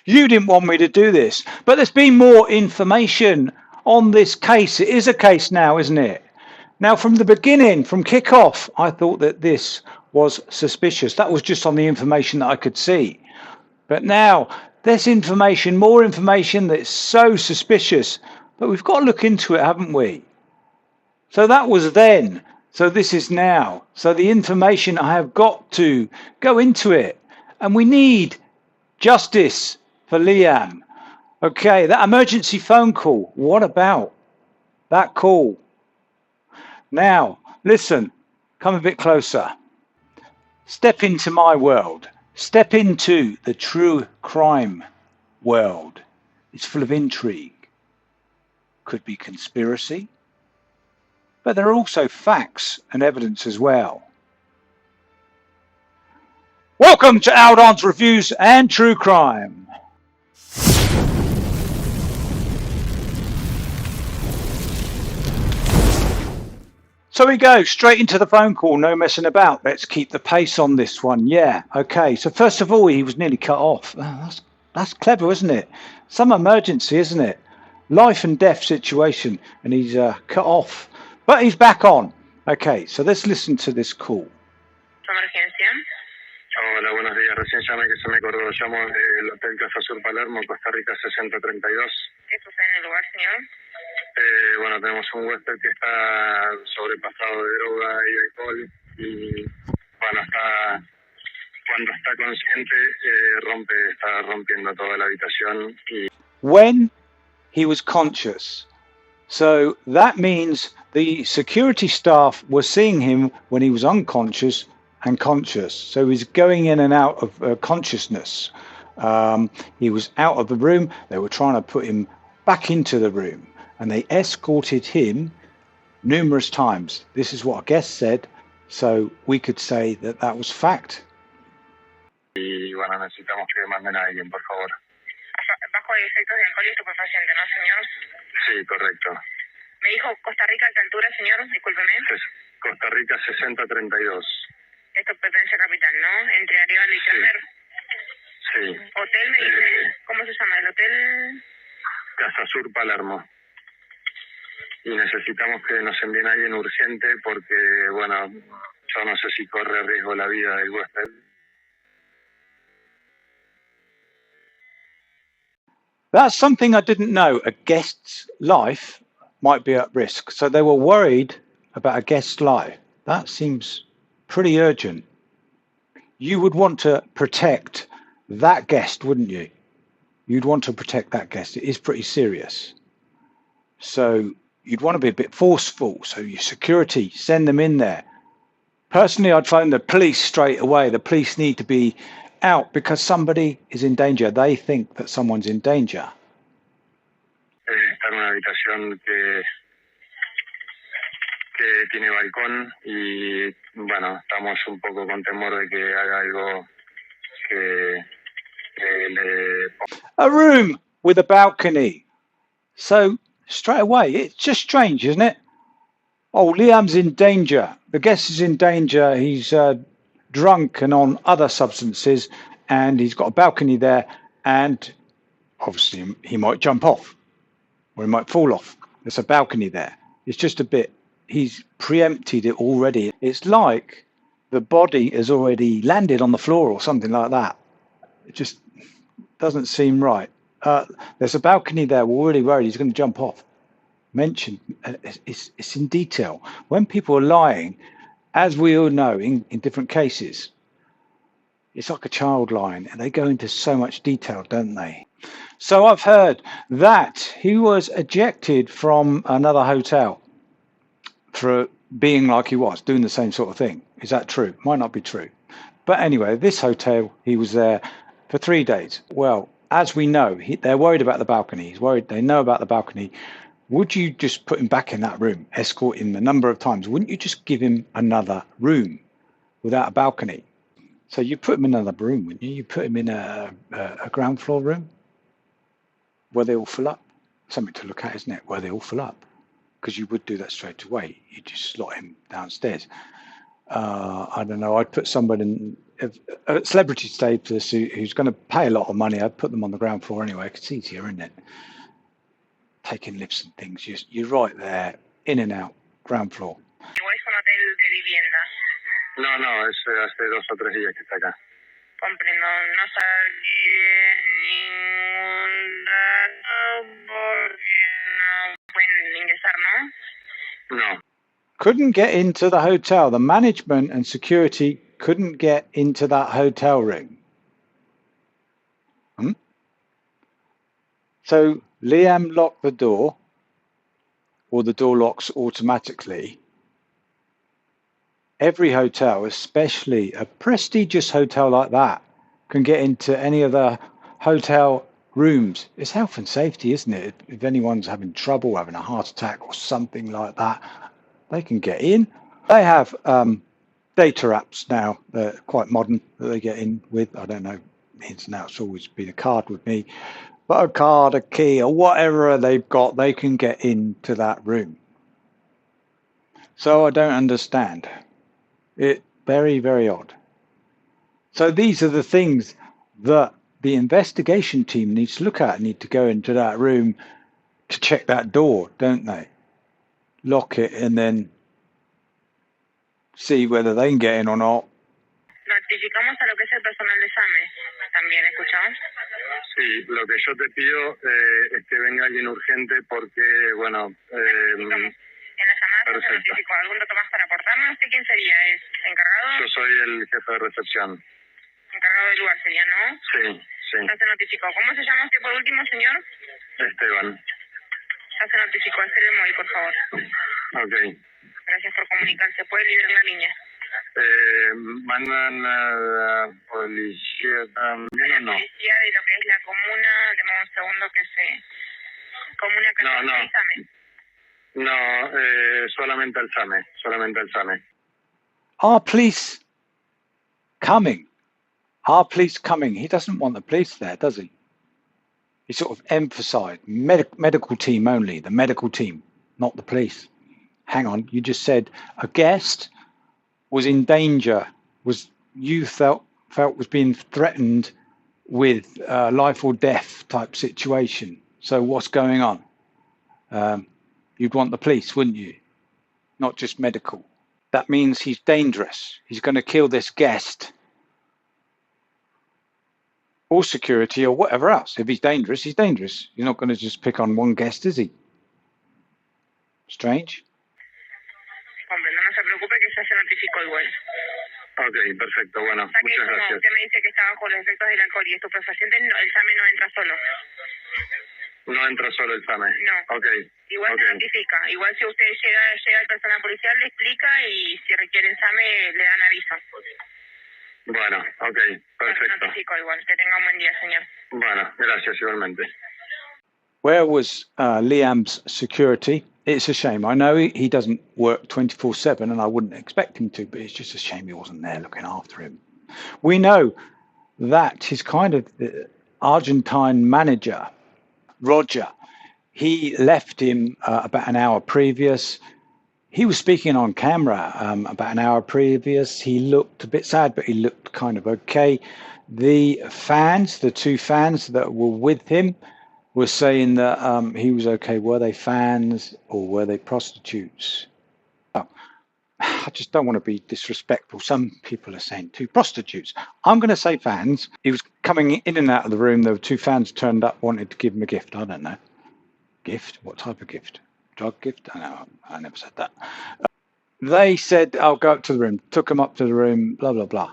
You didn't want me to do this. But there's been more information on this case. It is a case now, isn't it? Now, from the beginning, from kick-off, I thought that this was suspicious. That was just on the information that I could see. But now, there's information, more information that's so suspicious. But we've got to look into it, haven't we? So that was then. So this is now. So the information, I have got to go into it. And we need justice for Liam. Okay, that emergency phone call. What about that call? Now, listen, come a bit closer. Step into my world. Step into the true crime world. It's full of intrigue. Could be conspiracy. But there are also facts and evidence as well. Welcome to Aldon's Reviews and True Crime. So we go straight into the phone call, no messing about. Let's keep the pace on this one. Yeah, okay. So first of all, he was nearly cut off. Oh, that's clever, isn't it? Some emergency, isn't it? Life and death situation, and he's cut off. But he's back on. Okay, so let's listen to this call. Emergencia. Hola, buenos días. Recién llamé que se me acordó. Llamo del Hotel Casa Sur Palermo, Costa Rica 6032. ¿Qué sucede en el lugar, señor? Bueno, tenemos un huésped que está sobrepasado de droga y alcohol y cuando está consciente está rompiendo toda la habitación. When he was conscious. So that means the security staff were seeing him when he was unconscious and conscious. So he's going in and out of consciousness. He was out of the room. They were trying to put him back into the room. And they escorted him numerous times. This is what a guest said. So we could say that that was fact. Y bueno, necesitamos que manden a alguien, por favor. Bajo efectos de alcohol y estupefaciente, ¿no, señor? Sí, correcto. Me dijo Costa Rica, ¿qué altura, señor? Discúlpeme. Costa Rica 6032. Esto pertenece a Capital, ¿no? Entre Areval y Kramer. Sí. Hotel, me dice. ¿Cómo se llama el hotel? Casa Sur Palermo. Y necesitamos que nos envíen a alguien urgente porque, bueno, yo no sé si corre riesgo la vida del huésped. That's something I didn't know. A guest's life might be at risk. So they were worried about a guest's life. That seems pretty urgent. You would want to protect that guest, wouldn't you? You'd want to protect that guest. It is pretty serious. So you'd want to be a bit forceful. So your security, send them in there. Personally, I'd phone the police straight away. The police need to be out because somebody is in danger. They think that someone's in danger. Está en una habitación que tiene balcón y, bueno, estamos un poco con temor de que haga algo que le... A room with a balcony. So straight away, it's just strange, isn't it? Oh, Liam's in danger. The guest is in danger. He's drunk and on other substances, and he's got a balcony there, and obviously he might jump off or he might fall off. There's a balcony there. It's just a bit, he's preempted it already. It's like the body has already landed on the floor or something like that. It just doesn't seem right. There's a balcony there. We're already worried he's going to jump off. Mentioned, it's in detail. When people are lying, as we all know in different cases, it's like a child lying, and they go into so much detail, don't they? So I've heard that he was ejected from another hotel for being like he was, doing the same sort of thing. Is that true? Might not be true. But anyway, this hotel, he was there for 3 days. Well, as we know, they're worried about the balcony. He's worried, they know about the balcony. Would you just put him back in that room, escort him a number of times? Wouldn't you just give him another room without a balcony? So you put him in another room, wouldn't you? You put him in a ground floor room where they all fill up. Something to look at, isn't it? Where they all fill up. Because you would do that straight away. You just slot him downstairs. I don't know. I'd put somebody a celebrity status who's going to pay a lot of money, I'd put them on the ground floor anyway. It's easier, isn't it? Taking lifts and things. You're right there, in and out, ground floor. ¿O es un hotel de vivienda? No, no, es hace 2 o 3 días que está acá. Comprendo, no salí de ningún dato porque no pueden ingresar, ¿no? No, Couldn't get into the hotel. The management and security couldn't get into that hotel room. So Liam locked the door, or the door locks automatically. Every hotel, especially a prestigious hotel like that, can get into any of the hotel rooms. It's health and safety, isn't it? If anyone's having trouble, having a heart attack or something like that, they can get in. They have data apps now that are quite modern that they get in with. I don't know, the ins and outs, always been a card with me. But a card, a key, or whatever they've got, they can get into that room. So I don't understand. It very, very odd. So these are the things that the investigation team needs to look at, need to go into that room to check that door, don't they? Lock it and then see whether they can get in or not. Notificamos a lo que es el personal de SAME. También, ¿escuchamos? sí, lo que yo te pido es que venga alguien urgente porque, bueno... En la llamada se notificó. ¿Algún dato más para aportarnos? ¿Usted quién sería? ¿Es encargado? Yo soy el jefe de recepción. Encargado del lugar sería, ¿no? Sí, sí. Ya se notificó. ¿Cómo se llama usted por último, señor? Esteban. Ya se notificó. Hacer el móvil, por favor. Ok. Gracias por comunicarse. ¿Puede liberar la línea? ¿Mandan a la policía también o no? La policía de lo que es la comuna, demos un segundo que se... Comuna que No, no. SAME. No, solamente al SAME. Are police coming? Are police coming? He doesn't want the police there, does he? He sort of emphasized medical team only, the medical team, not the police. Hang on, you just said a guest was in danger, you felt was being threatened with life or death type situation. So what's going on? You'd want the police, wouldn't you? Not just medical. That means he's dangerous. He's going to kill this guest. Or security or whatever else. If he's dangerous, he's dangerous. You're not going to just pick on one guest, is he? Strange. Hombre, no se preocupe que ya se notificó igual. Ok, perfecto. Bueno, O sea que, muchas como gracias. usted me dice que está bajo los efectos del alcohol y estupefacientes, no, el SAME no entra solo. No entra solo el SAME. No. Ok. Igual ok. se notifica. Igual si usted llega al personal policial, le explica y si requieren SAME, le dan aviso. Bueno, ok, Se perfecto. notificó igual. Que tenga un buen día, señor. Bueno, gracias igualmente. Where was Liam's security? It's a shame. I know he doesn't work 24/7 and I wouldn't expect him to, but it's just a shame he wasn't there looking after him. We know that his kind of Argentine manager, Roger, he left him about an hour previous. He was speaking on camera about an hour previous. He looked a bit sad, but he looked kind of okay. The two fans that were with him, were saying that he was okay. Were they fans or were they prostitutes? Oh, I just don't want to be disrespectful. Some people are saying two prostitutes. I'm going to say fans. He was coming in and out of the room. There were two fans turned up, wanted to give him a gift. I don't know. Gift? What type of gift? Drug gift? I never said that. They said, I'll go up to the room. Took him up to the room, blah, blah, blah.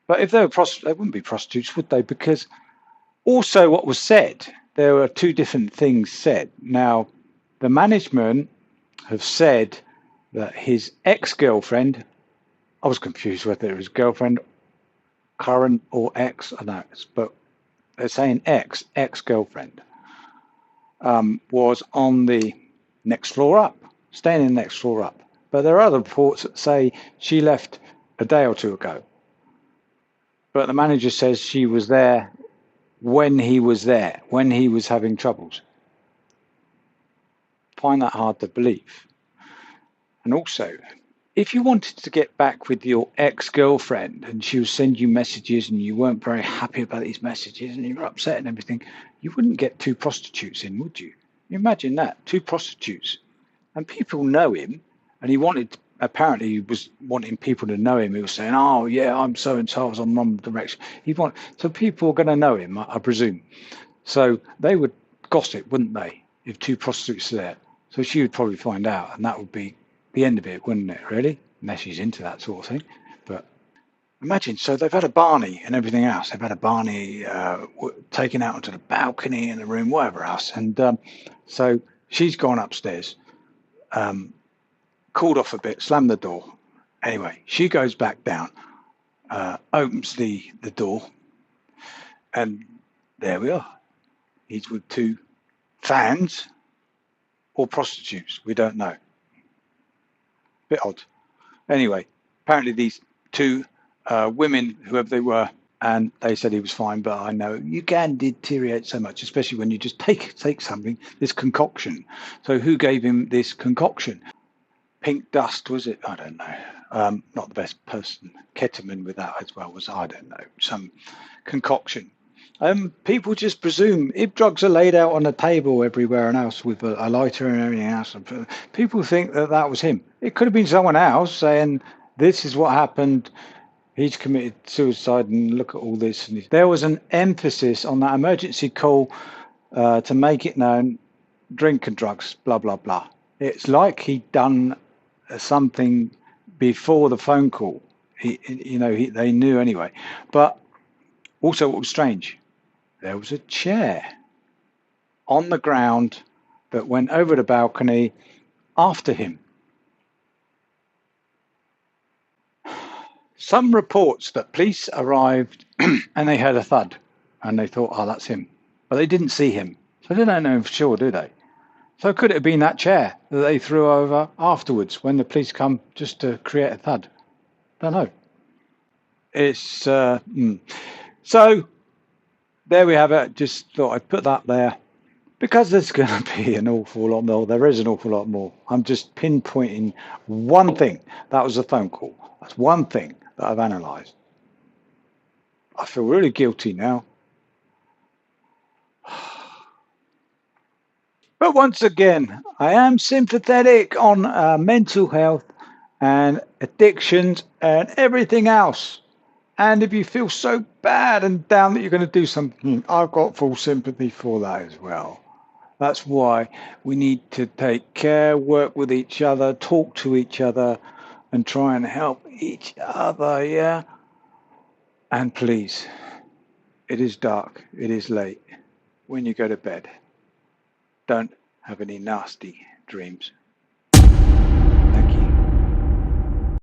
But if they were prostitutes, they wouldn't be prostitutes, would they? Because also what was said, there were two different things said. Now, the management have said that his ex-girlfriend, I was confused whether it was girlfriend, current or ex, I don't know, but they're saying ex-girlfriend, was on the next floor up, staying in the next floor up. But there are other reports that say she left a day or two ago. But the manager says she was there when he was having troubles. Find that hard to believe. And also, if you wanted to get back with your ex-girlfriend and she would send you messages and you weren't very happy about these messages and you were upset and everything, you wouldn't get two prostitutes in, would you? Imagine that, two prostitutes. And people know him, and apparently he was wanting people to know him. He was saying, oh, yeah, I'm so-and-so, I was on One Direction. So people are going to know him, I presume. So they would gossip, wouldn't they, if two prostitutes are there? So she would probably find out, and that would be the end of it, wouldn't it, really? Unless she's into that sort of thing. But imagine, so they've had a Barney and everything else. They've had a Barney taken out onto the balcony in the room, whatever else. And so she's gone upstairs, called off a bit, slammed the door. Anyway, she goes back down, opens the door, and there we are. He's with two fans or prostitutes. We don't know. Bit odd. Anyway, apparently these two women, whoever they were, and they said he was fine, but I know you can deteriorate so much, especially when you just take something, this concoction. So who gave him this concoction? Pink dust, was it? I don't know. Not the best person. Ketamine with that as well was, I don't know, some concoction. People just presume if drugs are laid out on a table everywhere and else with a lighter and everything else, people think that was him. It could have been someone else saying, this is what happened. He's committed suicide and look at all this. And there was an emphasis on that emergency call to make it known, drink and drugs, blah, blah, blah. It's like he'd done something before the phone call. They knew anyway. But also what was strange, there was a chair on the ground that went over the balcony after him. Some reports that police arrived and they heard a thud and they thought, oh, that's him. But they didn't see him. So they don't know for sure, do they? So could it have been that chair that they threw over afterwards when the police come just to create a thud? Don't know. It's so there we have it. Just thought I'd put that there because there's going to be an awful lot more. There is an awful lot more. I'm just pinpointing one thing. That was a phone call. That's one thing that I've analysed. I feel really guilty now. But once again, I am sympathetic on mental health and addictions and everything else. And if you feel so bad and down that you're going to do something, I've got full sympathy for that as well. That's why we need to take care, work with each other, talk to each other, and try and help each other, yeah? And please, it is dark, it is late. When you go to bed, don't have any nasty dreams.